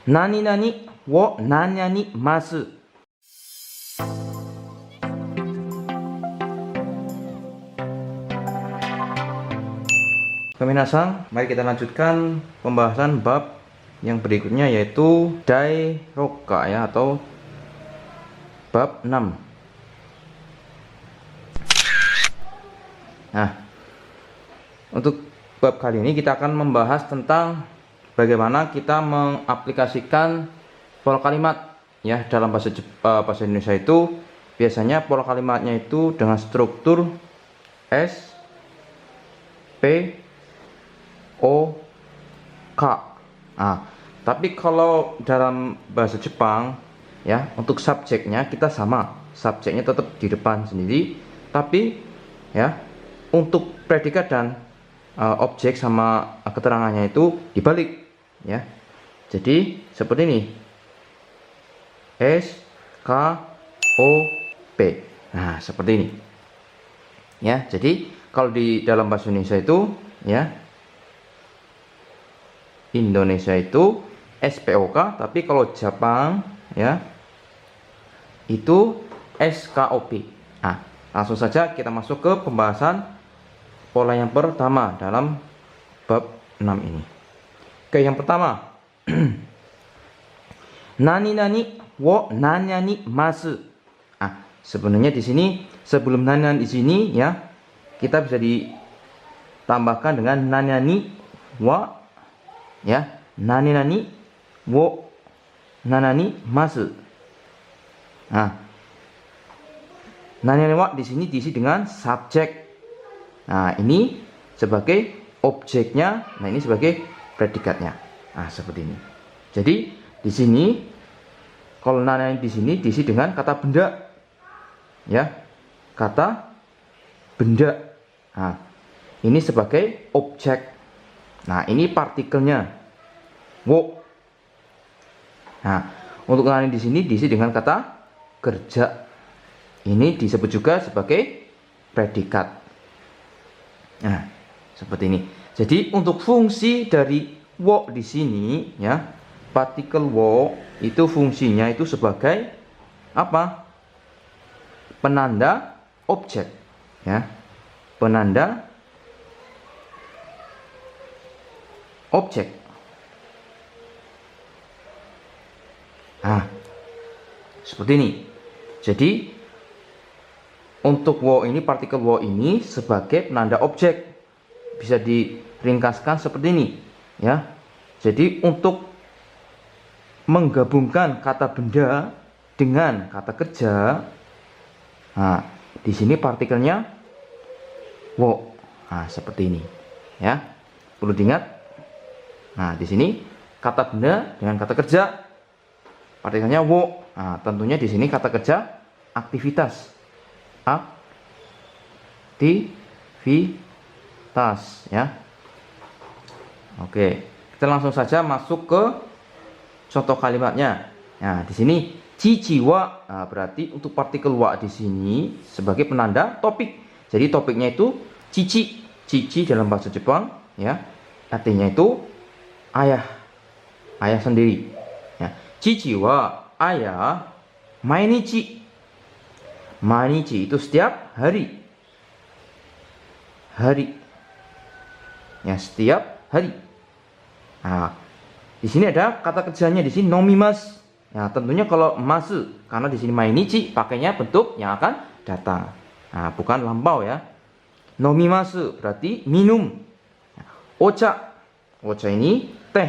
Nani nani wo nanya ni masu. Minasan, mari kita lanjutkan pembahasan bab yang berikutnya, yaitu Dairoka ya, atau bab 6. Nah, untuk bab kali ini kita akan membahas tentang bagaimana kita mengaplikasikan pola kalimat ya dalam bahasa Indonesia. Itu biasanya pola kalimatnya itu dengan struktur S, P, O, K. Nah, tapi kalau dalam bahasa Jepang ya, untuk subjeknya kita sama, subjeknya tetap di depan sendiri, tapi ya untuk predikat dan objek sama keterangannya itu dibalik ya. Jadi seperti ini, S, K, O, P. Nah, seperti ini ya. Jadi kalau di dalam bahasa Indonesia itu ya, Indonesia itu SPOK, tapi kalau Jepang ya itu SKOP. Nah, langsung saja kita masuk ke pembahasan pola yang pertama dalam bab 6 ini. Oke, yang pertama. Nani nani wo nanya ni masu. Sebenarnya di sini sebelum nanya di sini ya, kita bisa ditambahkan dengan nanya ni wa ya, nani nani wo nanani masu. Nani nani wa di sini diisi dengan subjek. Nah, ini sebagai objeknya, nah ini sebagai predikatnya. Nah, seperti ini. Jadi di sini kalau nani di sini diisi dengan kata benda. Ya, kata benda. Nah, ini sebagai objek. Nah, ini partikelnya wo. Nah, untuk nani di sini diisi dengan kata kerja. Ini disebut juga sebagai predikat. Nah, seperti ini. Jadi untuk fungsi dari wo di sini ya, partikel wo itu fungsinya itu sebagai apa? Penanda objek ya. Penanda objek. Nah, seperti ini. Jadi untuk wo ini, partikel wo ini sebagai penanda objek, bisa diringkaskan seperti ini ya. Jadi untuk menggabungkan kata benda dengan kata kerja, nah di sini partikelnya wo. Nah, seperti ini ya, perlu diingat. Nah, di sini kata benda dengan kata kerja, partikelnya wo. Nah, tentunya di sini kata kerja aktivitas. Aktivitas ya. Oke, kita langsung saja masuk ke contoh kalimatnya. Nah, di sini cici wa. Nah, berarti untuk partikel wa di sini sebagai penanda topik. Jadi topiknya itu cici. Cici dalam bahasa Jepang ya, artinya itu ayah. Ayah sendiri. Ya. Cici wa ayah mainichi. Mainichi itu setiap hari. Hari. Ya, setiap hari. Nah, di sini ada kata kerjanya di sini nomimas. Ya, tentunya kalau masu, karena di sini mainichi pakainya bentuk yang akan datang. Nah, bukan lampau ya. Nomimasu berarti minum. Ocha. Ocha ini teh.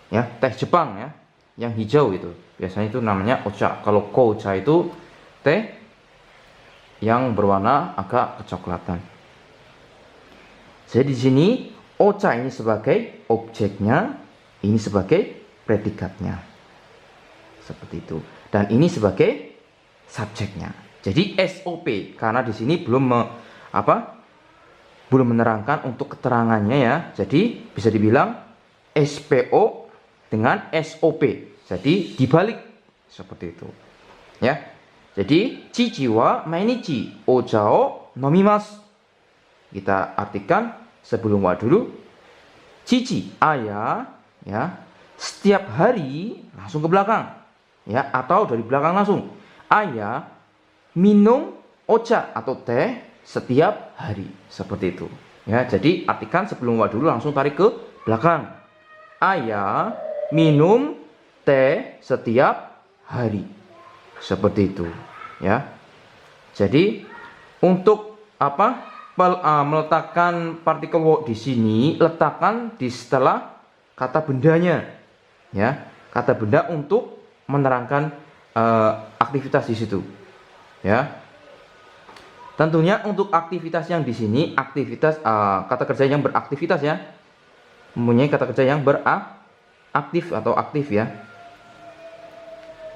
Ya, teh Jepang ya, yang hijau itu. Biasanya itu namanya ocha. Kalau kocha itu teh yang berwarna agak kecoklatan. Jadi di sini ocha ini sebagai objeknya, ini sebagai predikatnya. Seperti itu. Dan ini sebagai subjeknya. Jadi SOP, karena di sini belum menerangkan untuk keterangannya ya. Jadi bisa dibilang SPO dengan SOP. Jadi dibalik seperti itu. Ya. Jadi cici wa mainichi ocha o nomimasu. Kita artikan sebelum wa dulu. Cici ayah ya setiap hari langsung ke belakang, ya, atau dari belakang langsung. Ayah minum ocha atau teh setiap hari, seperti itu. Ya, jadi artikan sebelum wa dulu langsung tarik ke belakang. Ayah minum teh setiap hari, seperti itu. Ya, jadi untuk meletakkan partikel wo di sini, letakkan di setelah kata bendanya, ya, kata benda untuk menerangkan aktivitas di situ, ya. Tentunya untuk aktivitas yang di sini, aktivitas kata kerja yang beraktivitas, ya, mempunyai kata kerja yang beraktif atau aktif, ya,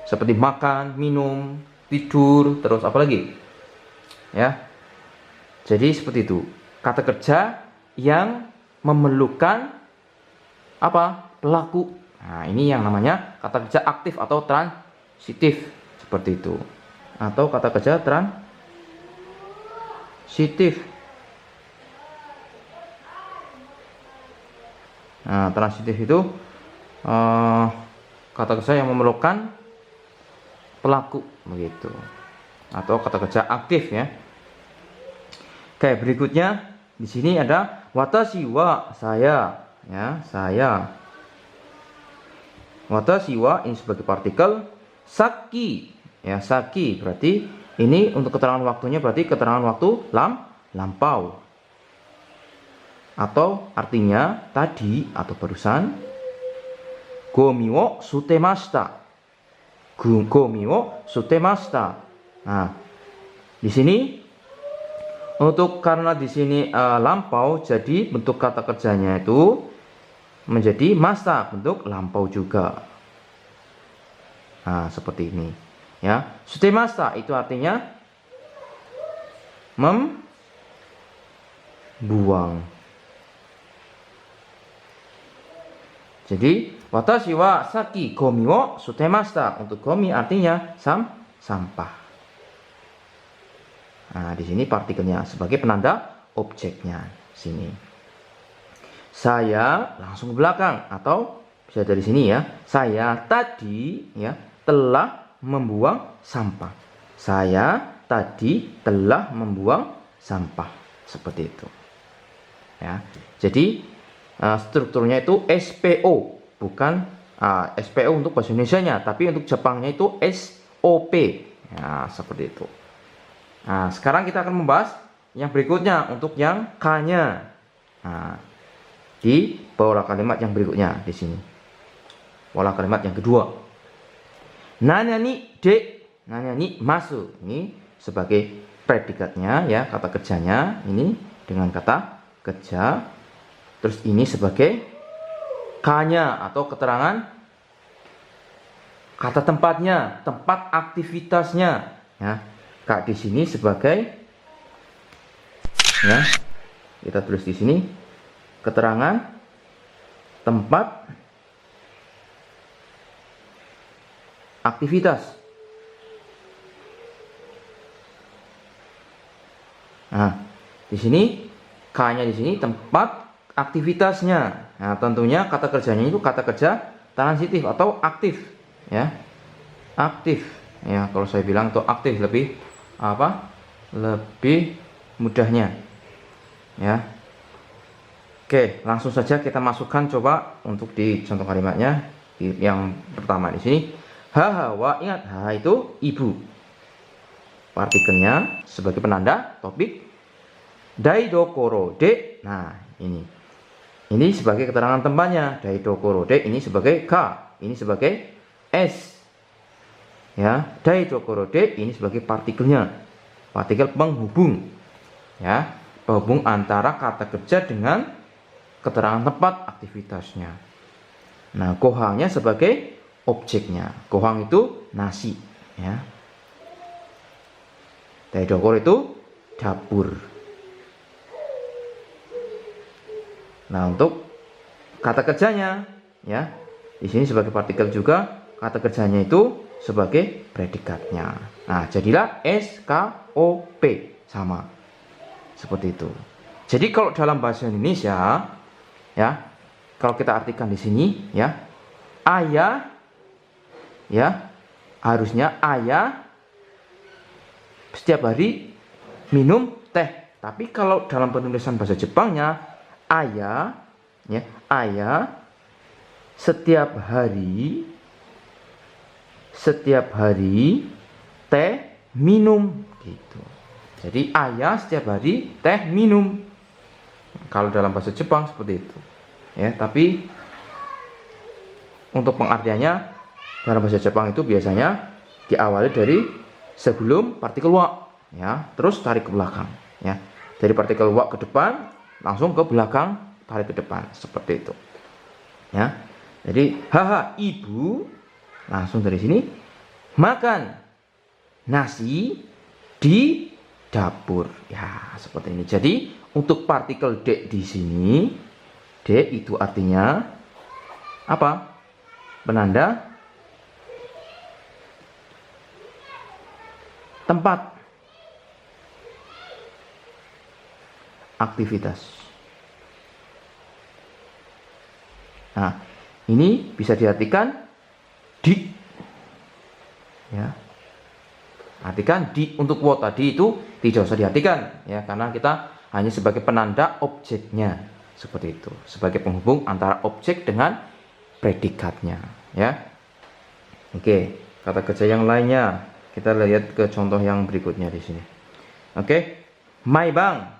seperti makan, minum, tidur, terus apa lagi, ya. Jadi seperti itu kata kerja yang memerlukan pelaku. Nah, ini yang namanya kata kerja aktif atau transitif, seperti itu, atau kata kerja transitif. Nah, transitif itu kata kerja yang memerlukan pelaku, begitu, atau kata kerja aktif, ya. Oke, berikutnya di sini ada watashi wa, saya, ya, saya. Watashi wa ini sebagai partikel, saki, ya, saki berarti ini untuk keterangan waktunya berarti keterangan waktu lampau. Atau artinya tadi atau barusan. Gomi wo sutemashita. Gomi wo sutemashita. Nah, di sini untuk karena di sini lampau, jadi bentuk kata kerjanya itu menjadi masa, bentuk lampau juga. Nah, seperti ini, ya. Sutemashita itu artinya membuang. Jadi watashi wa saki gomi wo sutemashita, untuk gomi artinya sampah. Nah, di sini partikelnya sebagai penanda objeknya sini. Saya langsung ke belakang, atau bisa dari sini, ya. Saya tadi, ya, telah membuang sampah. Saya tadi telah membuang sampah, seperti itu. Ya. Jadi strukturnya itu SPO, bukan SPO untuk bahasa Indonesianya, tapi untuk Jepangnya itu SOP. Ya, seperti itu. Nah, sekarang kita akan membahas yang berikutnya untuk yang K-nya. Nah, di pola kalimat yang berikutnya di sini. Pola kalimat yang kedua. Nanya ni de, nanya ni masu. Ini sebagai predikatnya, ya, kata kerjanya ini dengan kata kerja. Terus ini sebagai K-nya atau keterangan kata tempatnya, tempat aktivitasnya, ya. K di sini sebagai, ya, kita tulis di sini keterangan tempat aktivitas. Nah, di sini K-nya di sini tempat aktivitasnya. Nah, tentunya kata kerjanya itu kata kerja transitif atau aktif, ya. Aktif, ya, kalau saya bilang itu aktif lebih lebih mudahnya, ya. Oke, langsung saja kita masukkan coba untuk di contoh kalimatnya. Yang pertama di sini, hahawa, ingat, ha itu ibu. Partikelnya sebagai penanda topik. Daidokoro de, nah ini sebagai keterangan tempatnya. Daidokoro de ini sebagai K, ini sebagai S, ya. Daidokoro de ini sebagai partikelnya, partikel penghubung, ya, penghubung antara kata kerja dengan keterangan tempat aktivitasnya. Nah, gohangnya sebagai objeknya. Gohang itu nasi, ya. Daidokoro itu dapur. Nah, untuk kata kerjanya, ya, di sini sebagai partikel juga, kata kerjanya itu sebagai predikatnya. Nah, jadilah SKOP, sama seperti itu. Jadi kalau dalam bahasa Indonesia, ya, kalau kita artikan di sini, ya, ayah, ya, harusnya ayah setiap hari minum teh. Tapi kalau dalam penulisan bahasa Jepangnya, ayah, ya, ayah setiap hari teh minum gitu. Jadi ayah setiap hari teh minum. Kalau dalam bahasa Jepang seperti itu. Ya, tapi untuk pengartiannya dalam bahasa Jepang itu biasanya diawali dari sebelum partikel wa, ya, terus tarik ke belakang, ya. Dari partikel wa ke depan langsung ke belakang, tarik ke depan, seperti itu. Ya. Jadi haha ibu, langsung dari sini makan nasi di dapur. Ya, seperti ini. Jadi untuk partikel D di sini, D itu artinya apa? Penanda tempat aktivitas. Nah, ini bisa diartikan di, ya. Artikan di. Untuk what tadi itu tidak usah diartikan, ya, karena kita hanya sebagai penanda objeknya, seperti itu, sebagai penghubung antara objek dengan predikatnya, ya. Oke, kata kerja yang lainnya kita lihat ke contoh yang berikutnya di sini. Oke, maibang,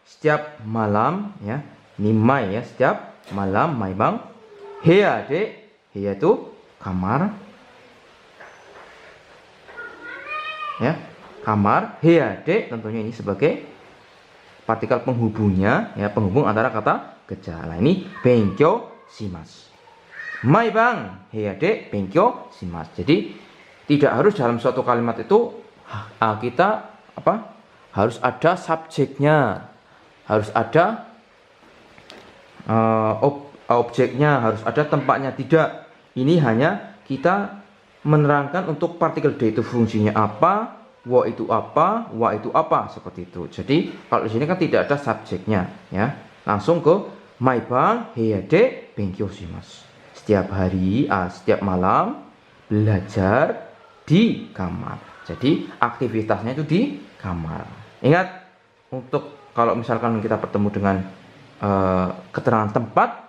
setiap malam, ya. Ini mai, ya, setiap malam maibang. Heya de, heya itu kamar, ya, kamar. Heya de tentunya ini sebagai partikel penghubungnya, ya, penghubung antara kata kerja. Nah, ini benkyo shimasu. Maibang heya de benkyo shimasu. Jadi tidak harus dalam suatu kalimat itu kita harus ada subjeknya, harus ada objeknya, harus ada tempatnya. Tidak. Ini hanya kita menerangkan untuk partikel D itu fungsinya apa, wa itu apa, wa itu apa, seperti itu. Jadi kalau di sini kan tidak ada subjeknya, ya. Langsung ke maibang heya de benkyo shimasu. Setiap hari, setiap malam belajar di kamar. Jadi aktivitasnya itu di kamar. Ingat, untuk kalau misalkan kita bertemu dengan keterangan tempat,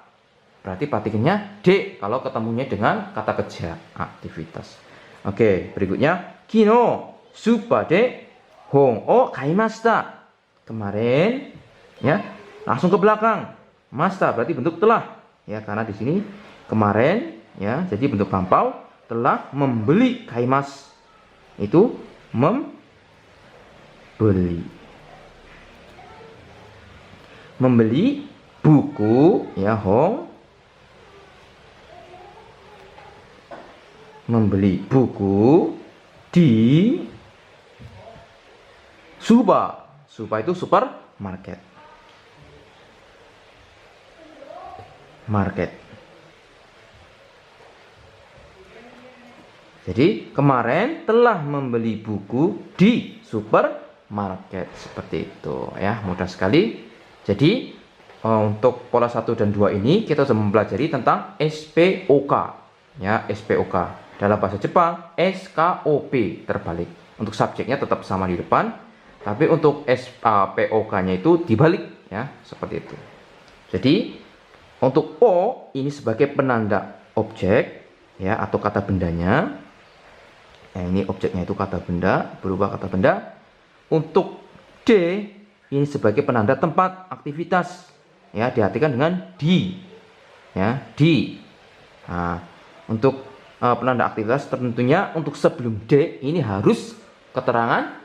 berarti partikelnya D. Kalau ketemunya dengan kata kerja, aktivitas. Oke, berikutnya kino supa de hong o kaimashita. Kemarin, ya, langsung ke belakang. Masta berarti bentuk telah, ya, karena di sini kemarin, ya, jadi bentuk lampau, telah membeli. Kaimas itu membeli buku, ya, hong, membeli buku di supa. Supa itu supermarket, market. Jadi kemarin telah membeli buku di supermarket, seperti itu, ya, mudah sekali. Jadi untuk pola 1 dan 2 ini kita sudah mempelajari tentang SPOK, ya, SPOK. Dalam bahasa Jepang SKOP terbalik. Untuk subjeknya tetap sama di depan, tapi untuk SPOK-nya itu dibalik, ya, seperti itu. Jadi untuk O ini sebagai penanda objek, ya, atau kata bendanya. Ini objeknya itu kata benda, berupa kata benda. Untuk D ini sebagai penanda tempat aktivitas, ya, diartikan dengan di, ya, di. Nah, untuk penanda aktivitas tentunya untuk sebelum D ini harus keterangan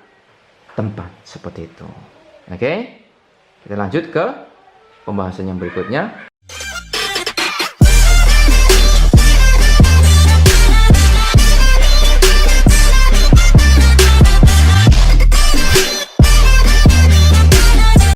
tempat, seperti itu. Oke, kita lanjut ke pembahasan yang berikutnya.